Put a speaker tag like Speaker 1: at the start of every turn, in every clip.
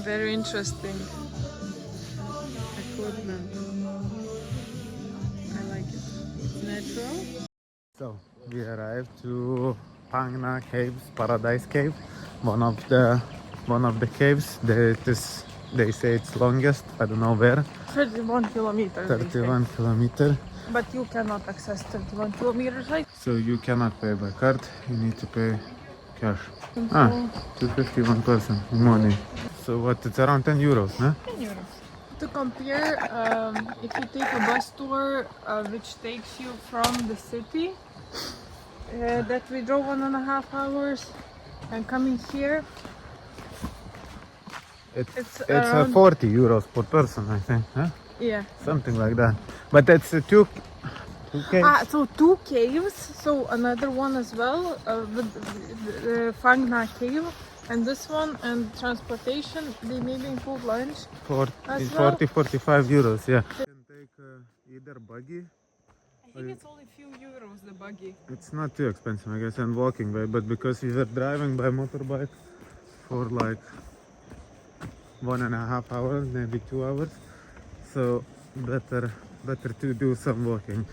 Speaker 1: Very interesting equipment. I like it. It's natural.
Speaker 2: So we arrived to Pangna Caves, Paradise Cave, one of the caves. They say it's longest. I don't know where.
Speaker 1: 31 kilometers. they say.
Speaker 2: 31 kilometer.
Speaker 1: But you cannot access 31 kilometers, right?
Speaker 2: So you cannot pay by card. You need to pay cash.
Speaker 1: And
Speaker 2: Ah,
Speaker 1: so
Speaker 2: 251 person money. So what? It's around 10 euros, huh?
Speaker 1: 10 euros. To compare, if you take a bus tour which takes you from the city, that we drove 1.5 hours, and coming here,
Speaker 2: It's
Speaker 1: around
Speaker 2: 40 euros per person, I think, huh?
Speaker 1: yeah.
Speaker 2: Something like that. But that's two caves.
Speaker 1: So 2 caves, so another one as well, with the Fangna cave, and this one, and transportation, they maybe include lunch. As well.
Speaker 2: 45 euros, yeah. You can take either buggy.
Speaker 1: I think it's only few euros, the buggy.
Speaker 2: It's not too expensive, I guess, and walking way, but because we were driving by motorbike for like 1.5 hours, maybe 2 hours, so better to do some walking.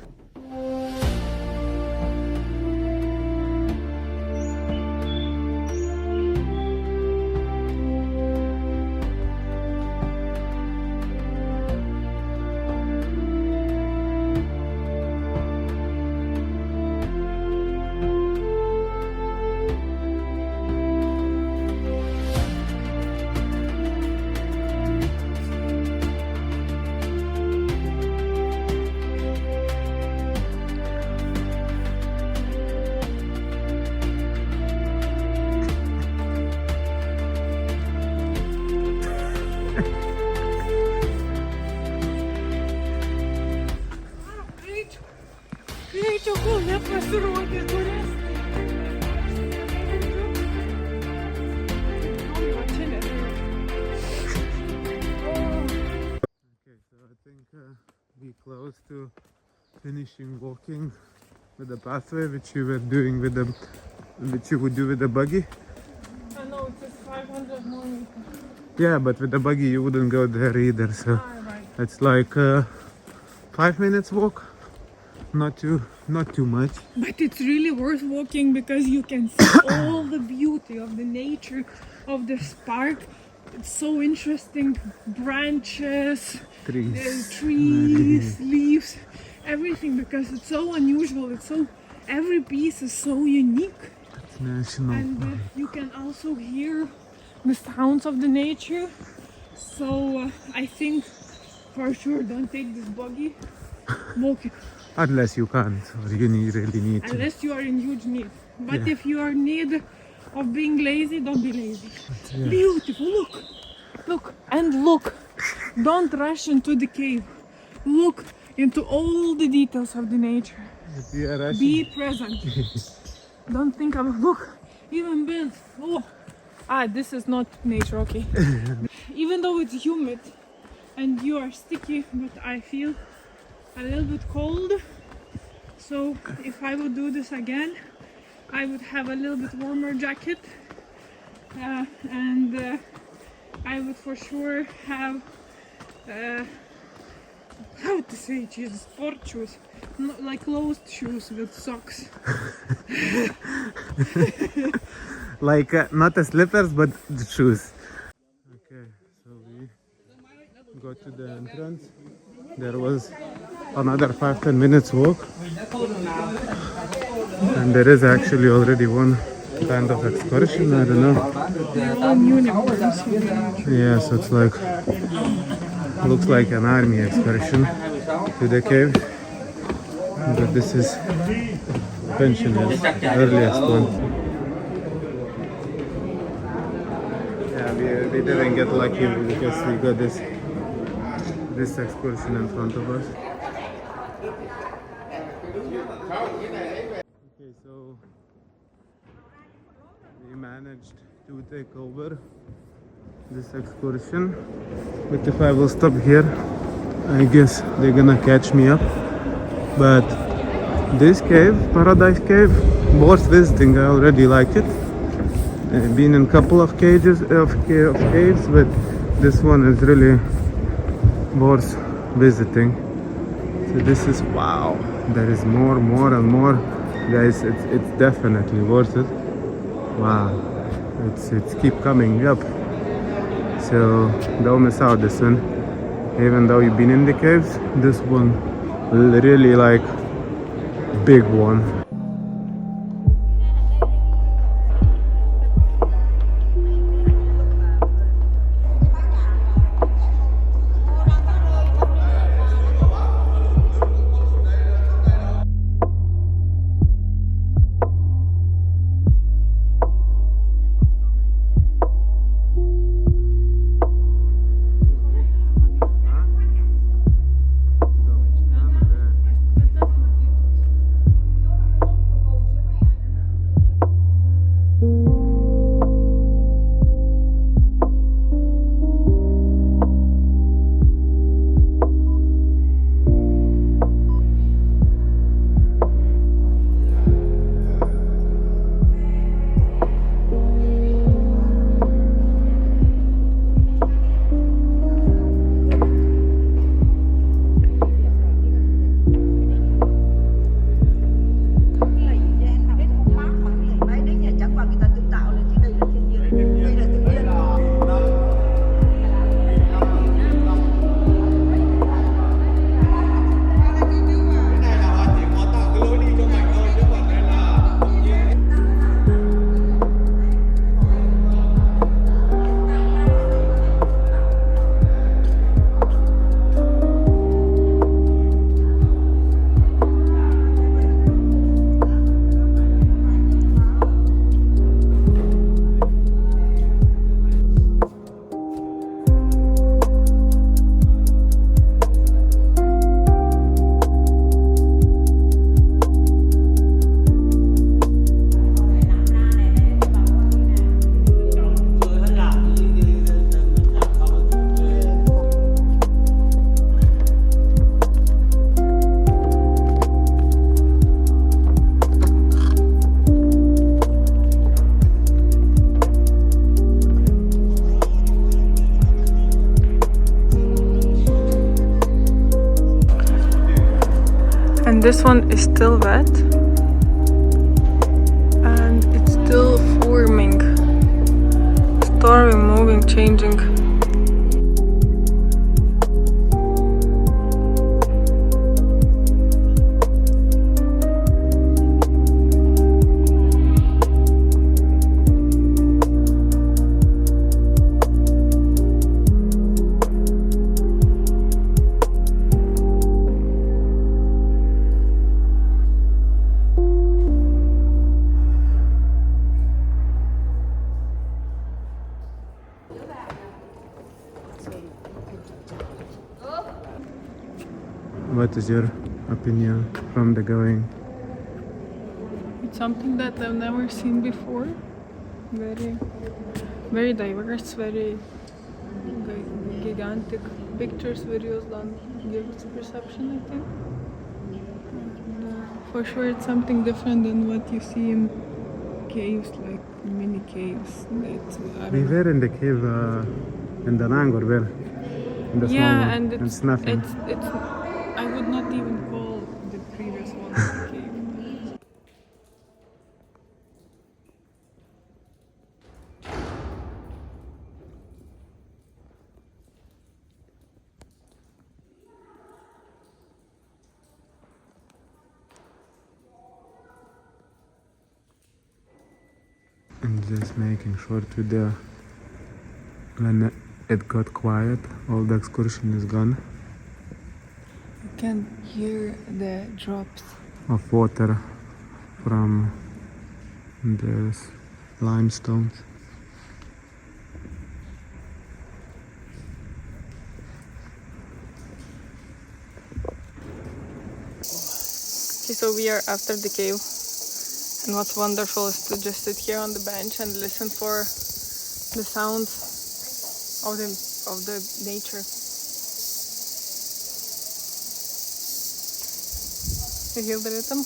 Speaker 1: Greičiau, kol nepasirodė duris.
Speaker 2: Okay, so I think we close to finishing walking with the pathway which you would do with the buggy.
Speaker 1: I know it says 500 more meters.
Speaker 2: Yeah, but with the buggy you wouldn't go there either, so
Speaker 1: Right.
Speaker 2: it's like 5 minutes walk, not too much.
Speaker 1: But it's really worth walking because you can see all the beauty of the nature of this park. It's so interesting, branches, trees, leaves, everything, because it's so unusual. Every piece is so unique,
Speaker 2: It's national.
Speaker 1: and you can also hear the sounds of the nature. So I think for sure don't take this buggy. Walk it.
Speaker 2: Unless you can't, or you really need to.
Speaker 1: Unless you are in huge need. But
Speaker 2: Yeah.
Speaker 1: if you are in need of being lazy, don't be lazy.
Speaker 2: Yeah.
Speaker 1: Beautiful, look, and look. Don't rush into the cave. Look into all the details of the nature.
Speaker 2: If you are rushing,
Speaker 1: Be present. Don't think about, look, even birds. Oh, this is not nature, okay. Even though it's humid and you are sticky, but I feel a little bit cold. So if I would do this again, I would have a little bit warmer jacket, and I would for sure have how to say, Jesus, sport shoes, like closed shoes with socks.
Speaker 2: like not the slippers but the shoes. Okay, so we got to the entrance. There was another 5-10 minutes walk, and there is actually already one kind of excursion. I don't know.
Speaker 1: They're all uniforms.
Speaker 2: Yeah, so it's like looks like an army excursion to the cave, but this is pensioners, earliest one. Yeah, we didn't get lucky because we got this excursion in front of us. Okay, so we managed to take over this excursion, but if I will stop here, I guess they're gonna catch me up. But this cave, Paradise Cave, worth visiting. I already like it. I've been in a couple of caves, but this one is really worth visiting. So this is wow. There is more and more, guys. It's definitely worth it. Wow, it's keep coming up. So don't miss out this one. Even though you've been in the caves, this one really like big one.
Speaker 1: And this one is still wet and it's still forming, storming, moving, changing.
Speaker 2: What is your opinion from the going?
Speaker 1: It's something that I've never seen before. Very, very diverse, very gigantic. Pictures, videos don't give us perception, I think. And, for sure, it's something different than what you see in caves, like mini caves.
Speaker 2: We were in the cave in the Nangor, where in the small one,
Speaker 1: and
Speaker 2: it's nothing.
Speaker 1: It's I would not even call the previous one a cave.
Speaker 2: I'm just making short video. When it got quiet, all the excursion is gone.
Speaker 1: You can hear the drops.
Speaker 2: Of water from the limestones.
Speaker 1: Okay, so we are after the cave, and what's wonderful is to just sit here on the bench and listen for the sounds of the nature. You hear the rhythm?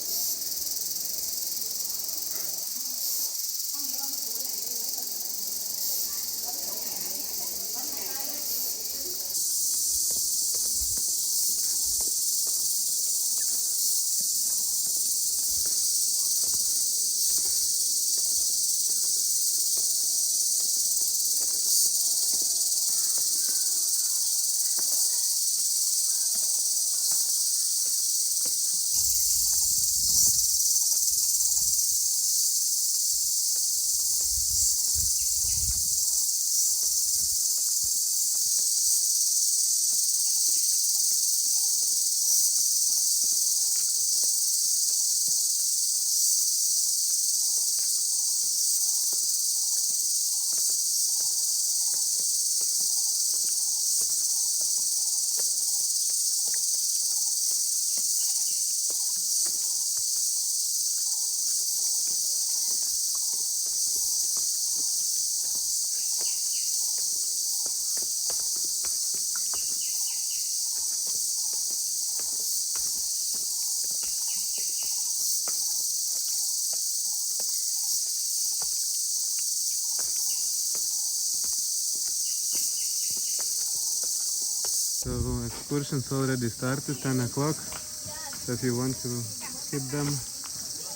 Speaker 2: So excursions already started, 10 o'clock. So if you want to skip them,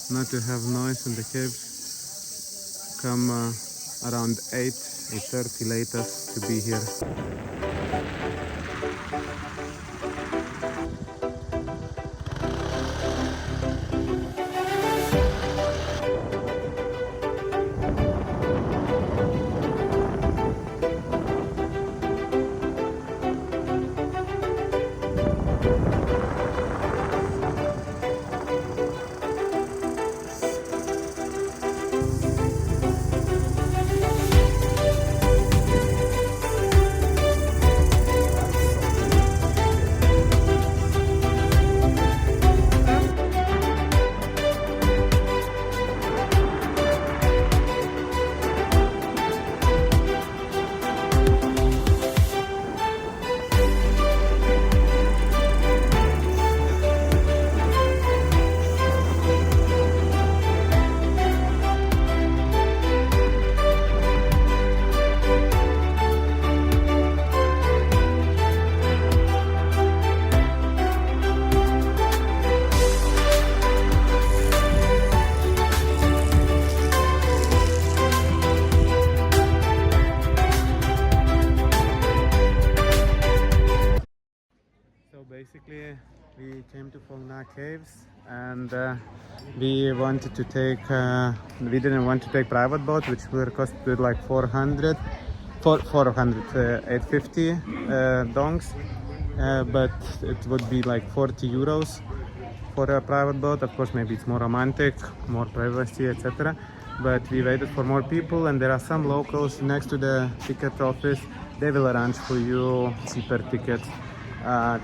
Speaker 2: not to have noise in the caves, come around 8:30 latest to be here. So basically we came to Phong caves and we wanted to take we didn't want to take private boat, which would cost like 850 dongs, but it would be like 40 euros for a private boat. Of course, maybe it's more romantic, more privacy, etc. But we waited for more people, and there are some locals next to the ticket office. They will arrange for you cheaper tickets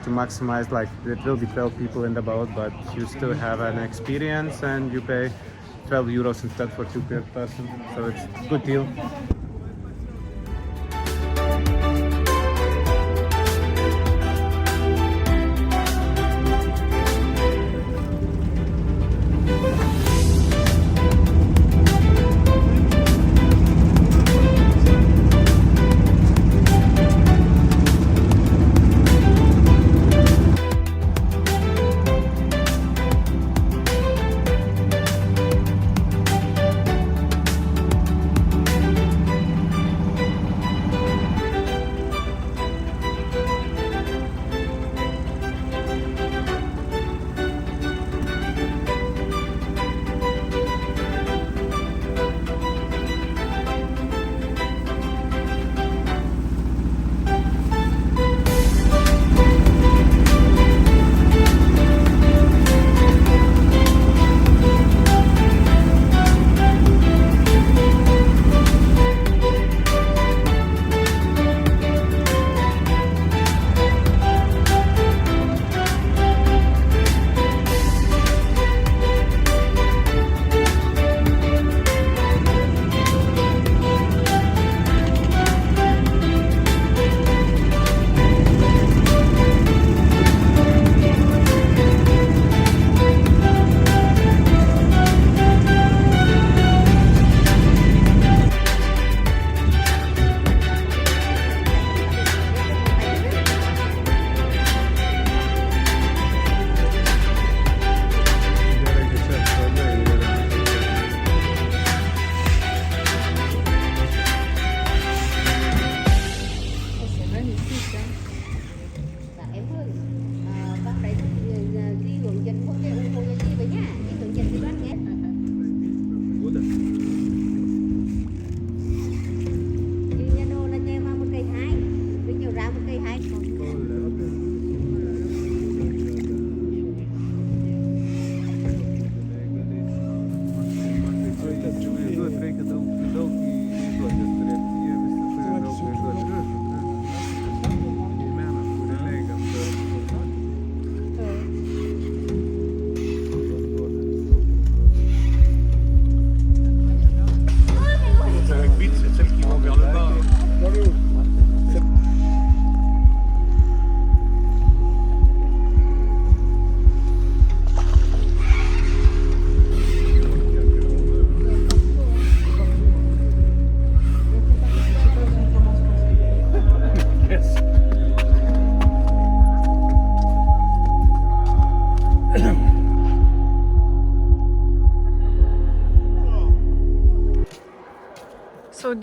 Speaker 2: to maximize. Like, it will be 12 people in the boat, but you still have an experience, and you pay 12 euros instead for 2 per person. So it's a good deal.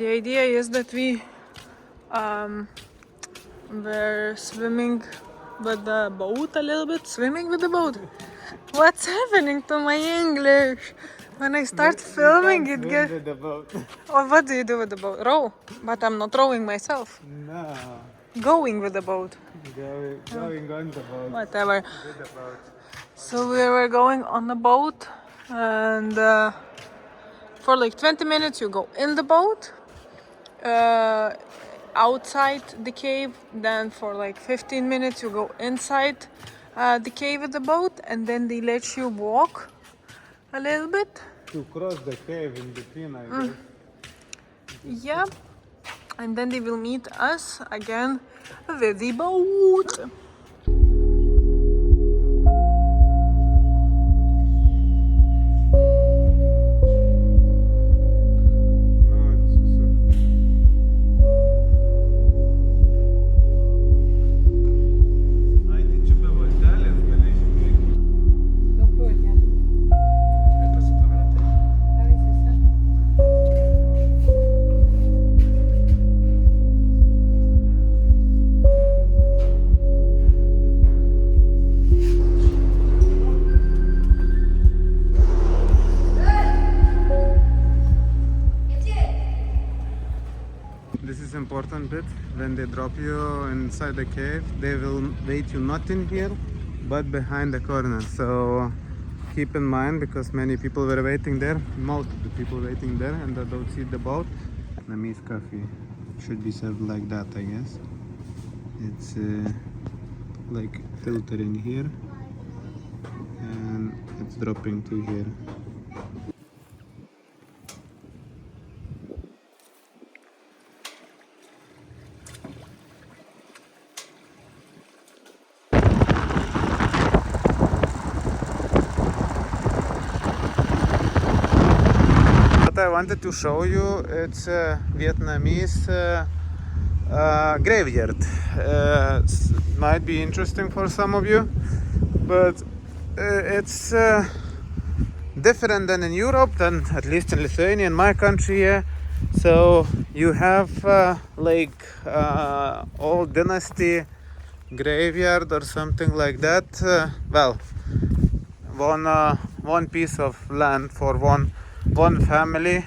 Speaker 1: The idea is that we were swimming with the boat a little bit. Swimming with the boat. What's happening to my English? When I start filming, it gets.
Speaker 2: with the boat.
Speaker 1: Oh, what do you do with the boat? Row. But I'm not rowing myself.
Speaker 2: No.
Speaker 1: Going with the boat.
Speaker 2: Going on the boat.
Speaker 1: Whatever.
Speaker 2: With the boat.
Speaker 1: So we were going on the boat, and for like 20 minutes you go in the boat, outside the cave. Then for like 15 minutes you go inside the cave with the boat, and then they let you walk a little bit.
Speaker 2: To cross the cave in between, I guess.
Speaker 1: Yeah, and then they will meet us again with the boat.
Speaker 2: This is important bit. When they drop you inside the cave, they will wait you not in here, but behind the corner. So keep in mind, because many people were waiting there. Most of the people waiting there, and they don't see the boat. Vietnamese coffee should be served like that, I guess. It's like filter in here, and it's dropping to here. What I wanted to show you, it's a Vietnamese graveyard. Might be interesting for some of you, but it's different than in Europe, than at least in Lithuania, in my country here. So you have like old dynasty graveyard or something like that. Well, one piece of land for one family,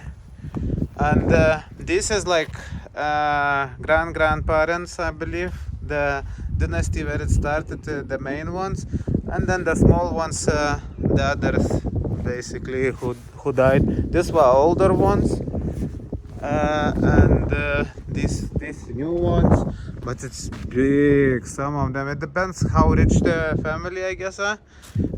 Speaker 2: and this is like grandparents, I believe, the dynasty where it started, the main ones, and then the small ones, the others basically who died. These were older ones, and these new ones, but it's big, some of them. It depends how rich the family, I guess,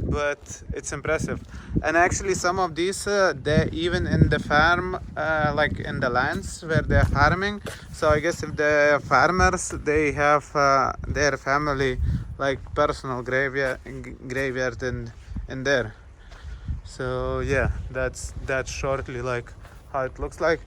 Speaker 2: but it's impressive. And actually some of these, they're even in the farm, like in the lands where they're farming. So I guess if they're farmers, they have their family like personal graveyard in there. So yeah, that's shortly like how it looks like.